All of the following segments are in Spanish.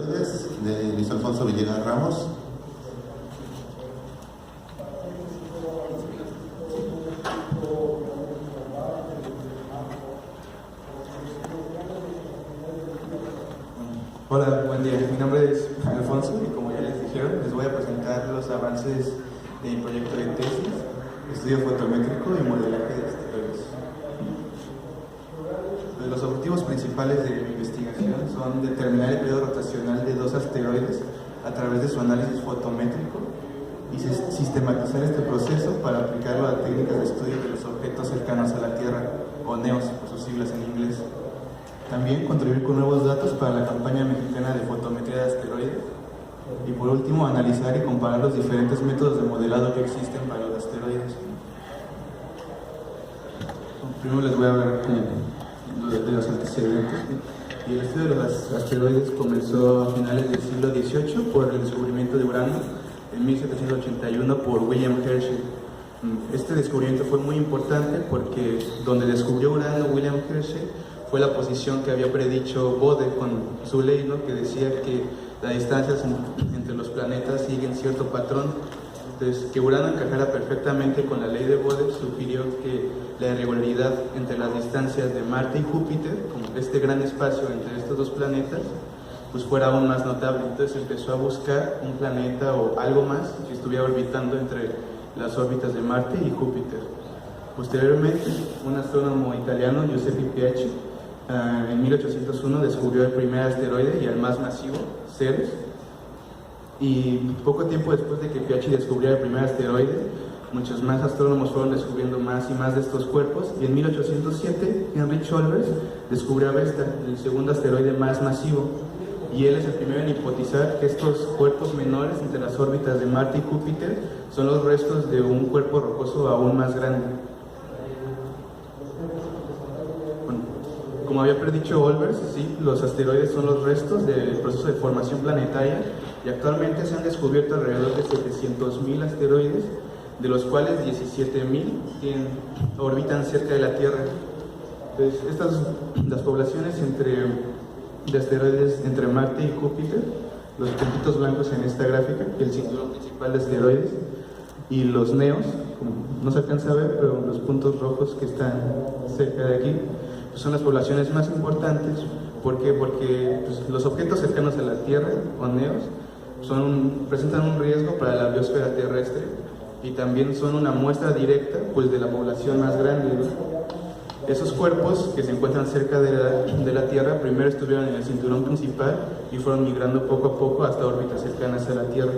asteroides de Luis Alfonso Villegas Ramos. Hola, buen día. Mi nombre es Alfonso y como ya les dijeron, les voy a presentar los avances de mi proyecto de tesis, estudio fotométrico y modelaje de asteroides. Los objetivos principales de mi investigación son determinar el periodo rotacional de dos asteroides a través de su análisis fotométrico y sistematizar este proceso para aplicarlo a técnicas de estudio de los objetos cercanos a la Tierra, o NEOS, por sus siglas en inglés. También contribuir con nuevos datos para la campaña mexicana de fotometría de asteroides. Y por último, analizar y comparar los diferentes métodos de modelado que existen para los asteroides. Primero les voy a hablar de los antecedentes. Y el estudio de los asteroides comenzó a finales del siglo XVIII por el descubrimiento de Urano en 1781 por William Herschel. Este descubrimiento fue muy importante porque donde descubrió Urano William Herschel fue la posición que había predicho Bode con su ley, ¿no? Que decía que las distancias entre los planetas siguen cierto patrón. Entonces, que Urano encajara perfectamente con la ley de Bode sugirió que la irregularidad entre las distancias de Marte y Júpiter, como este gran espacio entre estos dos planetas, pues fuera aún más notable. Entonces empezó a buscar un planeta o algo más que estuviera orbitando entre las órbitas de Marte y Júpiter. Posteriormente, un astrónomo italiano, Giuseppe Piazzi, en 1801 descubrió el primer asteroide y el más masivo, Ceres. Y poco tiempo después de que Piazzi descubriera el primer asteroide, muchos más astrónomos fueron descubriendo más y más de estos cuerpos, y en 1807 Heinrich Olbers descubrió a Vesta, el segundo asteroide más masivo, y él es el primero en hipotizar que estos cuerpos menores entre las órbitas de Marte y Júpiter son los restos de un cuerpo rocoso aún más grande. Como había predicho Olbers, sí, los asteroides son los restos del proceso de formación planetaria y actualmente se han descubierto alrededor de 700.000 asteroides, de los cuales 17.000 orbitan cerca de la Tierra. Entonces, las poblaciones de asteroides entre Marte y Júpiter, los puntitos blancos en esta gráfica, el cinturón principal de asteroides, y los NEOS, como no se alcanza a ver, pero los puntos rojos que están cerca de aquí, son las poblaciones más importantes. ¿Por qué? Porque los objetos cercanos a la Tierra, o NEOS, presentan un riesgo para la biosfera terrestre y también son una muestra directa de la población más grande, ¿no? Esos cuerpos que se encuentran cerca de la Tierra primero estuvieron en el cinturón principal y fueron migrando poco a poco hasta órbitas cercanas a la Tierra.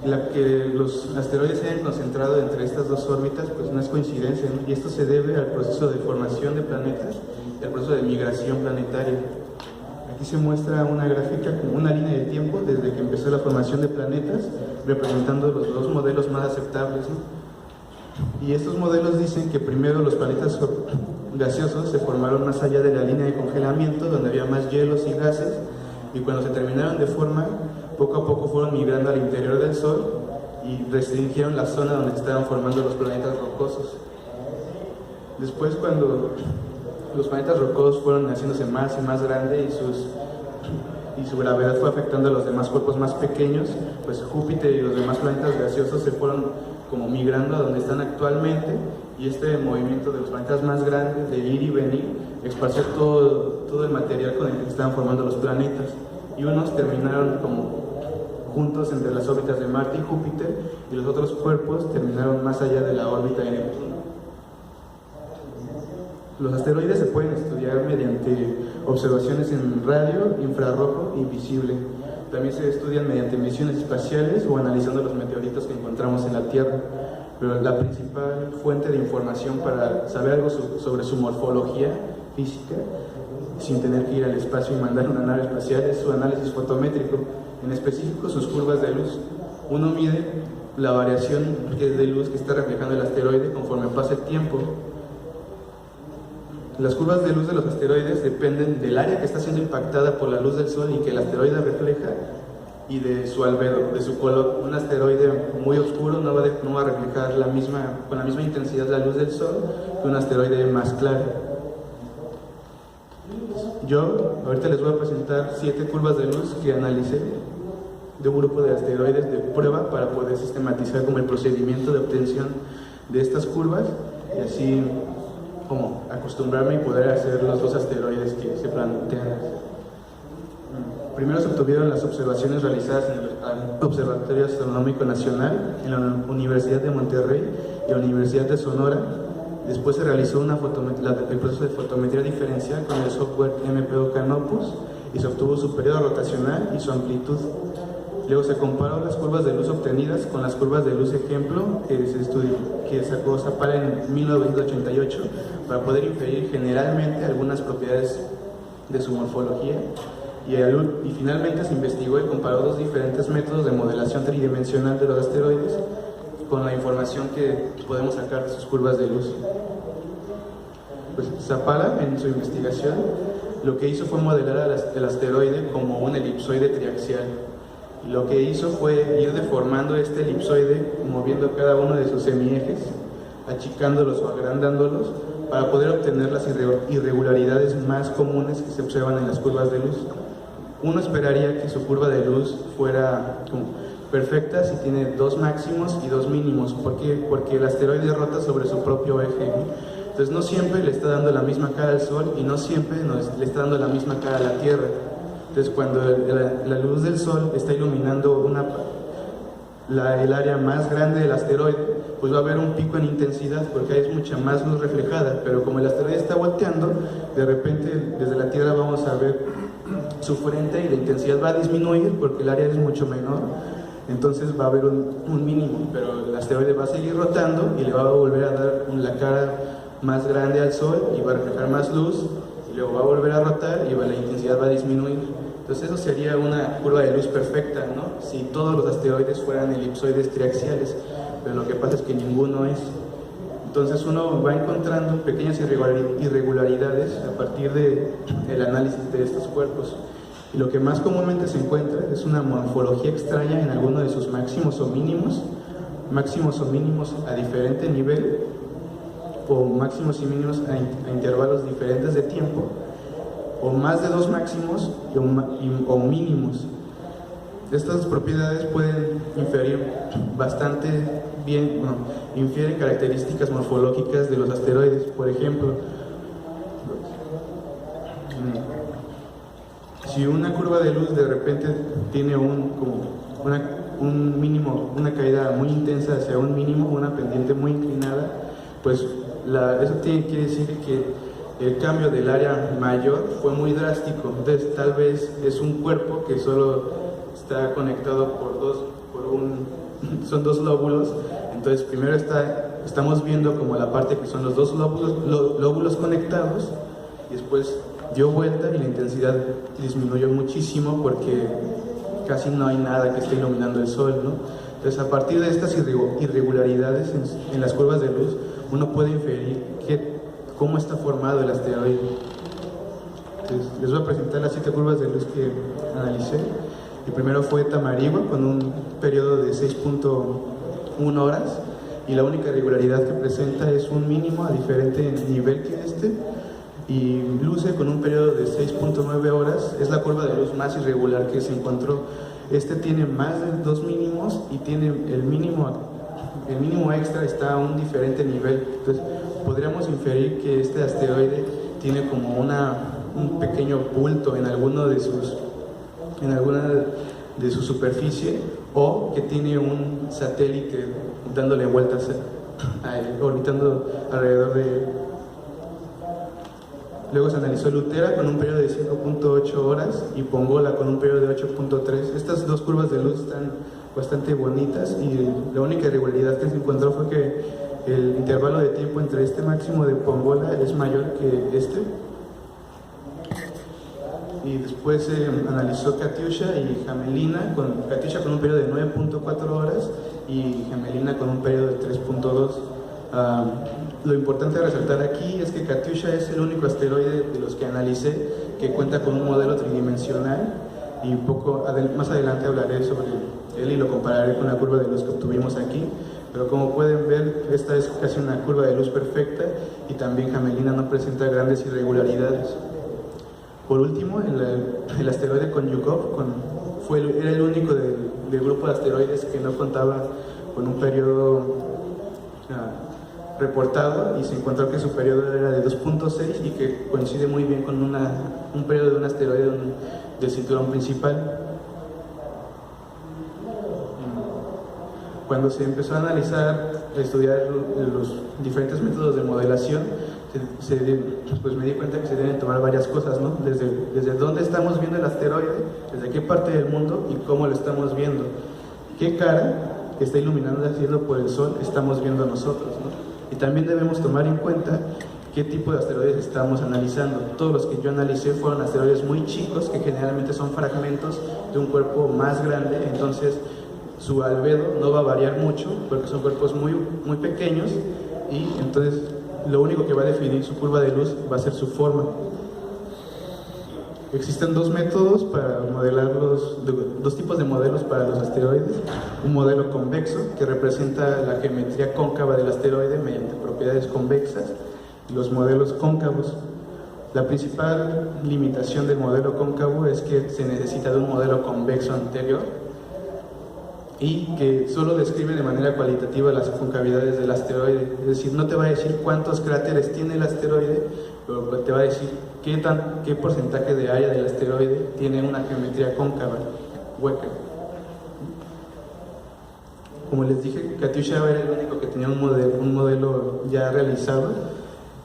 La que los asteroides se hayan concentrado entre estas dos órbitas pues no es coincidencia, ¿no? Y esto se debe al proceso de formación de planetas y al proceso de migración planetaria. Aquí se muestra una gráfica con una línea de tiempo desde que empezó la formación de planetas, representando los dos modelos más aceptables, ¿no? Y estos modelos dicen que primero los planetas gaseosos se formaron más allá de la línea de congelamiento, donde había más hielos y gases, y cuando se terminaron de formar, poco a poco fueron migrando al interior del Sol y restringieron la zona donde se estaban formando los planetas rocosos. Después, cuando los planetas rocosos fueron haciéndose más y más grandes y su gravedad fue afectando a los demás cuerpos más pequeños, pues Júpiter y los demás planetas gaseosos se fueron como migrando a donde están actualmente, y este movimiento de los planetas más grandes de ir y venir esparció todo el material con el que estaban formando los planetas, y unos terminaron como juntos entre las órbitas de Marte y Júpiter, y los otros cuerpos terminaron más allá de la órbita de Neptuno. Los asteroides se pueden estudiar mediante observaciones en radio, infrarrojo y visible. También se estudian mediante misiones espaciales o analizando los meteoritos que encontramos en la Tierra. Pero la principal fuente de información para saber algo sobre su morfología física, sin tener que ir al espacio y mandar una nave espacial, es su análisis fotométrico, en específico sus curvas de luz. Uno mide la variación de luz que está reflejando el asteroide conforme pasa el tiempo. Las curvas de luz de los asteroides dependen del área que está siendo impactada por la luz del Sol y que el asteroide refleja, y de su albedo, de su color. Un asteroide muy oscuro no va a reflejar con la misma intensidad la luz del Sol que un asteroide más claro. Yo ahorita les voy a presentar 7 curvas de luz que analicé de un grupo de asteroides de prueba para poder sistematizar como el procedimiento de obtención de estas curvas y así como acostumbrarme y poder hacer los 2 asteroides que se plantean. Primero se obtuvieron las observaciones realizadas en el Observatorio Astronómico Nacional, en la Universidad de Monterrey y la Universidad de Sonora. Después se realizó el proceso de fotometría diferencial con el software MPO Canopus y se obtuvo su periodo rotacional y su amplitud. Luego se comparó las curvas de luz obtenidas con las curvas de luz ejemplo que sacó Zapala en 1988 para poder inferir generalmente algunas propiedades de su morfología. Y finalmente se investigó y comparó 2 diferentes métodos de modelación tridimensional de los asteroides con la información que podemos sacar de sus curvas de luz. Pues Zapala, en su investigación, lo que hizo fue modelar el asteroide como un elipsoide triaxial. Y lo que hizo fue ir deformando este elipsoide, moviendo cada uno de sus semiejes, achicándolos o agrandándolos, para poder obtener las irregularidades más comunes que se observan en las curvas de luz. Uno esperaría que su curva de luz fuera perfecta si tiene 2 máximos y 2 mínimos. ¿Por qué? Porque el asteroide rota sobre su propio eje. Entonces no siempre le está dando la misma cara al Sol y no siempre le está dando la misma cara a la Tierra. Entonces cuando la luz del Sol está iluminando el área más grande del asteroide, pues va a haber un pico en intensidad porque hay mucha más luz reflejada, pero como el asteroide está volteando, de repente desde la Tierra vamos a ver su frente y la intensidad va a disminuir porque el área es mucho menor, entonces va a haber un mínimo, pero el asteroide va a seguir rotando y le va a volver a dar la cara más grande al Sol y va a reflejar más luz, y luego va a volver a rotar y la intensidad va a disminuir. Entonces eso sería una curva de luz perfecta, ¿no? Si todos los asteroides fueran elipsoides triaxiales, pero lo que pasa es que ninguno es. Entonces uno va encontrando pequeñas irregularidades a partir del análisis de estos cuerpos. Y lo que más comúnmente se encuentra es una morfología extraña en alguno de sus máximos o mínimos a diferente nivel, o máximos y mínimos a intervalos diferentes de tiempo, o más de 2 máximos o mínimos. Estas propiedades pueden inferir bastante bien, infieren características morfológicas de los asteroides. Por ejemplo, si una curva de luz de repente tiene un mínimo, una caída muy intensa hacia un mínimo, una pendiente muy inclinada, pues eso quiere decir que el cambio del área mayor fue muy drástico. Entonces tal vez es un cuerpo que solo está conectado son 2 lóbulos. Entonces primero estamos viendo como la parte que son los 2 lóbulos conectados, y después dio vuelta y la intensidad disminuyó muchísimo porque casi no hay nada que esté iluminando el Sol, ¿no? Entonces a partir de estas irregularidades en las curvas de luz, uno puede inferir cómo está formado el asteroide. Entonces, les voy a presentar las 7 curvas de luz que analicé. El primero fue Tamarigua, con un periodo de 6.1 horas, y la única irregularidad que presenta es un mínimo a diferente nivel que y luce con un periodo de 6.9 horas. Es la curva de luz más irregular que se encontró. Tiene más de 2 mínimos y tiene el mínimo extra está a un diferente nivel. Entonces podríamos inferir que este asteroide tiene como un pequeño bulto en alguna de su superficie, o que tiene un satélite dándole vueltas orbitando alrededor de él. Luego se analizó Lutera con un periodo de 5.8 horas y Pongola con un periodo de 8.3. Estas 2 curvas de luz están bastante bonitas, y la única irregularidad que se encontró fue que el intervalo de tiempo entre este máximo de Pongola es mayor que este. Y después se analizó Katyusha y Jamelina, Katyusha con un periodo de 9.4 horas y Jamelina con un periodo de 3.2. Lo importante a resaltar aquí es que Katyusha es el único asteroide de los que analicé que cuenta con un modelo tridimensional, y más adelante hablaré sobre él y lo compararé con la curva de luz que obtuvimos aquí. Pero como pueden ver, esta es casi una curva de luz perfecta, y también Jamelina no presenta grandes irregularidades. Por último, el asteroide Konyukov era el único del grupo de asteroides que no contaba con un periodo reportado, y se encontró que su periodo era de 2.6 y que coincide muy bien con un periodo de un asteroide del cinturón principal. Cuando se empezó a analizar, a estudiar los diferentes métodos de modelación, pues me di cuenta que se deben tomar varias cosas, ¿no? Desde dónde estamos viendo el asteroide, desde qué parte del mundo y cómo lo estamos viendo, qué cara que está iluminando el cielo por el sol estamos viendo nosotros, ¿no? Y también debemos tomar en cuenta qué tipo de asteroides estamos analizando. Todos los que yo analicé fueron asteroides muy chicos, que generalmente son fragmentos de un cuerpo más grande, entonces su albedo no va a variar mucho porque son cuerpos muy, muy pequeños, y entonces lo único que va a definir su curva de luz va a ser su forma. Existen dos métodos para modelar dos tipos de modelos para los asteroides. Un modelo convexo, que representa la geometría cóncava del asteroide mediante propiedades convexas, y los modelos cóncavos. La principal limitación del modelo cóncavo es que se necesita de un modelo convexo anterior, y que solo describe de manera cualitativa las concavidades del asteroide. Es decir, no te va a decir cuántos cráteres tiene el asteroide, pero te va a decir qué porcentaje de área del asteroide tiene una geometría cóncava, hueca. Como les dije, Katyusha era el único que tenía un modelo ya realizado,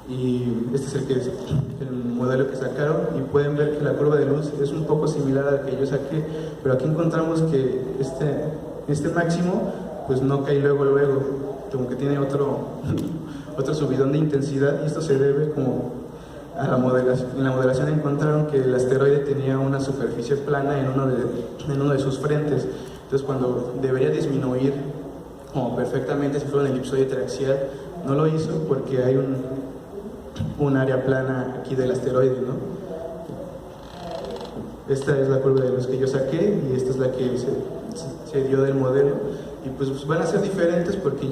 y este es el modelo que sacaron, y pueden ver que la curva de luz es un poco similar a la que yo saqué, pero aquí encontramos que este máximo pues no cae luego, como que tiene otro subidón de intensidad, y esto se debe como a la modelación. En la modelación encontraron que el asteroide tenía una superficie plana en uno de sus frentes, entonces cuando debería disminuir como perfectamente si fuera un elipsoide triaxial, no lo hizo porque hay un área plana aquí del asteroide, ¿no? Esta es la curva de luz que yo saqué, y esta es la que se dio del modelo, y pues van a ser diferentes porque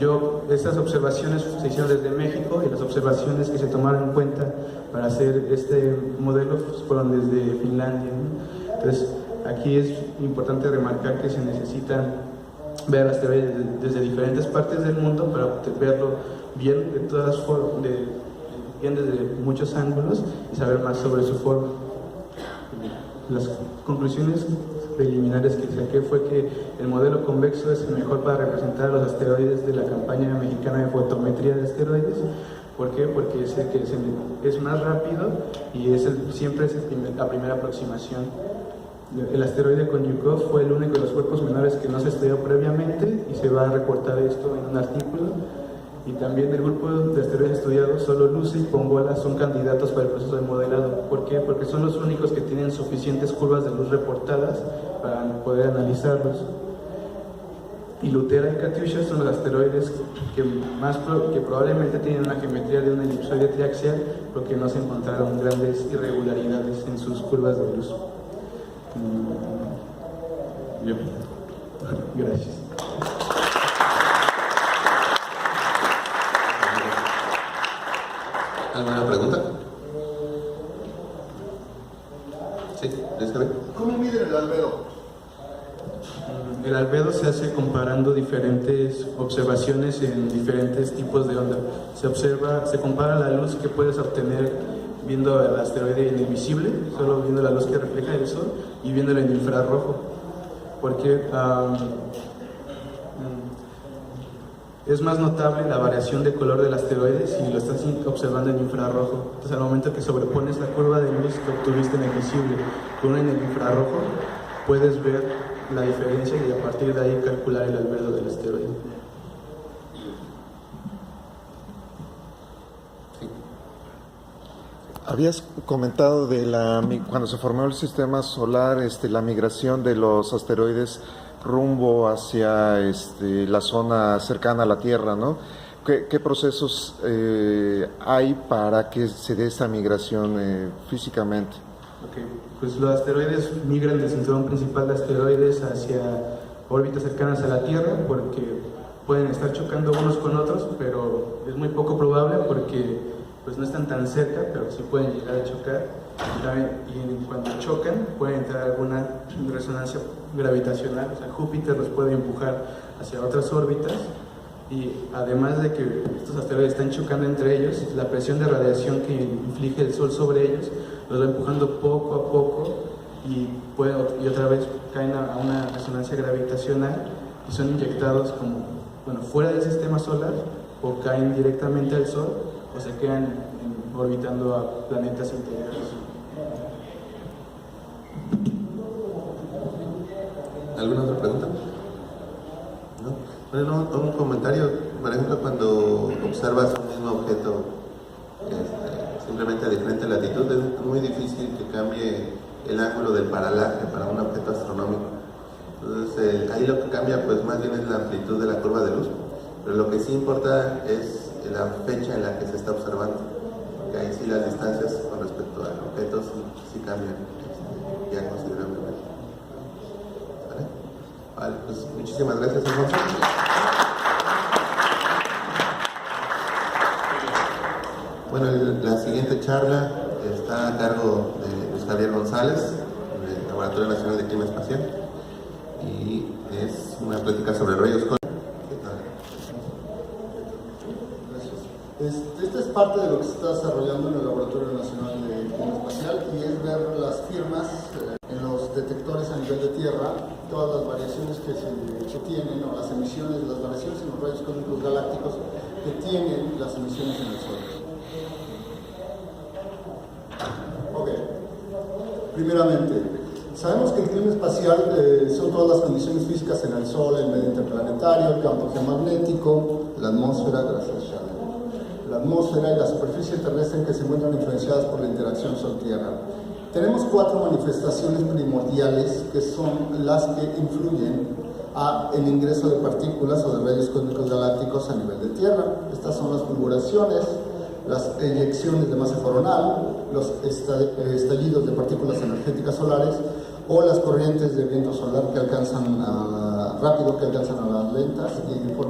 estas observaciones se hicieron desde México, y las observaciones que se tomaron en cuenta para hacer este modelo pues fueron desde Finlandia, ¿no? Entonces aquí es importante remarcar que se necesitan ver asteroides desde diferentes partes del mundo para verlo bien de todas formas, bien desde muchos ángulos, y saber más sobre su forma. Las conclusiones preliminares que saqué fue que el modelo convexo es el mejor para representar a los asteroides de la campaña mexicana de fotometría de asteroides. ¿Por qué? Porque es el que es más rápido, y siempre es la primera aproximación. El asteroide Konyukov fue el único de los cuerpos menores que no se estudió previamente, y se va a reportar esto en un artículo. Y también del grupo de asteroides estudiados, solo Luce y Pongola son candidatos para el proceso de modelado. ¿Por qué? Porque son los únicos que tienen suficientes curvas de luz reportadas para poder analizarlos. Y Lutera y Katyusha son los asteroides que probablemente tienen una geometría de un elipsoide triaxial, porque no se encontraron grandes irregularidades en sus curvas de luz. Gracias. ¿Alguna pregunta? Sí, Elizabeth. ¿Cómo miden el albedo? El albedo se hace comparando diferentes observaciones en diferentes tipos de onda. Se compara la luz que puedes obtener viendo el asteroide en el visible, solo viendo la luz que refleja el sol, y viéndolo en infrarrojo, porque es más notable la variación de color del asteroide si lo estás observando en infrarrojo. Entonces, al momento que sobrepones la curva de luz que obtuviste en el visible con en el infrarrojo, puedes ver la diferencia y a partir de ahí calcular el albedo del asteroide. Sí. Habías comentado cuando se formó el sistema solar, la migración de los asteroides rumbo hacia la zona cercana a la Tierra, ¿no? ¿Qué procesos hay para que se dé esta migración físicamente? Okay. Pues los asteroides migran del cinturón principal de asteroides hacia órbitas cercanas a la Tierra, porque pueden estar chocando unos con otros, pero es muy poco probable porque pues no están tan cerca, pero sí pueden llegar a chocar. Y cuando chocan puede entrar alguna resonancia gravitacional, o sea, Júpiter los puede empujar hacia otras órbitas, y además de que estos asteroides están chocando entre ellos, la presión de radiación que inflige el Sol sobre ellos los va empujando poco a poco y otra vez caen a una resonancia gravitacional y son inyectados fuera del sistema solar, o caen directamente al Sol, o se quedan orbitando a planetas interiores. ¿Alguna otra pregunta? ¿No? Bueno, un comentario, por ejemplo, cuando observas un mismo objeto simplemente a diferente latitud, es muy difícil que cambie el ángulo del paralaje para un objeto astronómico. Entonces, ahí lo que cambia pues más bien es la amplitud de la curva de luz, pero lo que sí importa es la fecha en la que se está observando, porque ahí sí las distancias con respecto al objeto sí cambian ya considerablemente. Vale, pues muchísimas gracias, Alfonso. Bueno, la siguiente charla está a cargo de Luis Javier González, del Laboratorio Nacional de Clima Espacial, y es una plática sobre rayos cósmicos. Esta es parte de lo que se está desarrollando en el Laboratorio Nacional de Clima Espacial, y es ver las firmas en los detectores a nivel de Tierra, todas las variaciones que tienen, o las emisiones, las variaciones en los rayos cósmicos galácticos que tienen las emisiones en el Sol. Ok, primeramente, sabemos que el clima espacial son todas las condiciones físicas en el Sol, el medio interplanetario, el campo geomagnético, la atmósfera, gracias Shannon, la atmósfera y la superficie terrestre que se encuentran influenciadas por la interacción Sol-Tierra. Tenemos 4 manifestaciones primordiales que son las que influyen el ingreso de partículas o de rayos cósmicos galácticos a nivel de Tierra. Estas son las fulguraciones, las eyecciones de masa coronal, los estallidos de partículas energéticas solares, o las corrientes de viento solar que alcanzan rápido, que alcanzan a las lentas y de forma